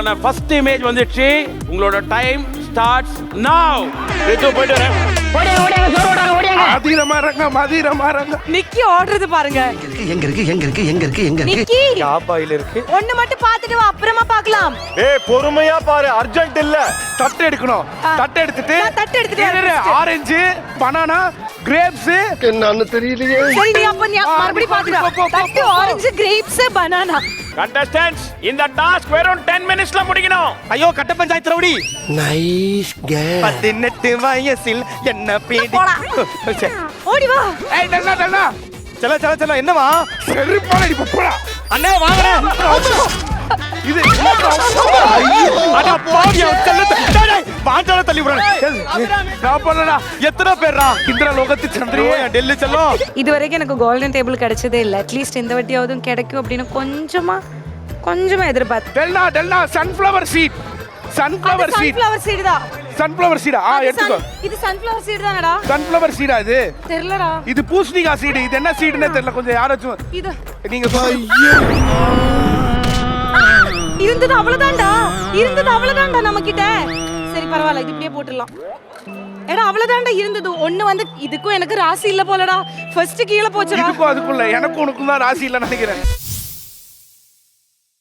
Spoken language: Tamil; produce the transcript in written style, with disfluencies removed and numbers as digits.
உங்களுக்கான ஃபர்ஸ்ட் இமேஜ் வந்துச்சு. உங்களோட டைம் ஸ்டார்ட்ஸ் நவ. போயிட்டு வரேன். மதிரமாறங்க. நிக்கி ஓடுறது பாருங்க. எங்க இருக்கு நிக்கி டாபாயில இருக்கு. ஒண்ணு மட்டும் பார்த்துட்டு வா, அப்புறமா பார்க்கலாம். பொறுமையா பாரு, அர்ஜென்ட் இல்ல. தட்டு எடுக்கணும். தட்டு எடுத்துட்டு நான் தட்டு எடுத்துட்டு ஆரஞ்சு, பனானா, கிரேப்ஸ் என்னன்னு தெரியலையே. சரி நீ அப்ப மறுபடியும் பாத்துடா. தட்டு ஆரஞ்சு, கிரேப்ஸ், பனானா. கண்டஸ்டன்ட்ஸ், இந்த டாஸ்க் வெறும் 10 மினிட்ஸ்ல முடிக்கணும். ஐயோ கட்ட பஞ்சாயத்து ரவுடி. Nice game. 18 வயசில் என்ன பேடி. ஓடி வா. ஏய் டல்லா. சல என்னவா? செருப்பால அடி போடா. அண்ணே வாங்கடா. இது அட பாவியா வாஞ்சல தள்ளி விடுறேன். நான் பண்ணடா. எத்தனை பேர்ரா இந்திர லோகத்து சந்திரியே டெல்லி செல்லும். இதுவரைக்கும் எனக்கு கோல்டன் டேபிள் கிடைச்சதே இல்ல. அட்லீஸ்ட் இந்த வாட்டியாவது கிடைக்கும் அப்படின்னு கொஞ்சமா எதிர்பார்த்தேன். Delna sunflower seed. Sunflower seed தான். சன்ஃப்ளவர் சீடா? எடுத்துக்கோ. இது சன்ஃப்ளவர் சீடு தானடா? சன்ஃப்ளவர் சீடா இது? தெரியலடா. இது பூசணிக்காய் சீடு. இது என்ன சீடுனே தெரியல. கொஞ்சம் யாராச்சும் இது நீங்க இருந்தது அவ்வளவுதான்டா நம்ம கிட்ட. சரி பரவாயில்ல, இது இப்படியே போட்டுடலாம். ஏடா அவ்வளவுதான்டா இருந்தது. ஒண்ணு வந்து இதுக்கும் எனக்கு ராசி இல்ல போலடா. ஃபர்ஸ்ட் கீழே போச்சுடா. இதுக்கும் அதுக்குள்ள எனக்கும் உனக்கும் தான் ராசி இல்ல நினைக்கிறேன்.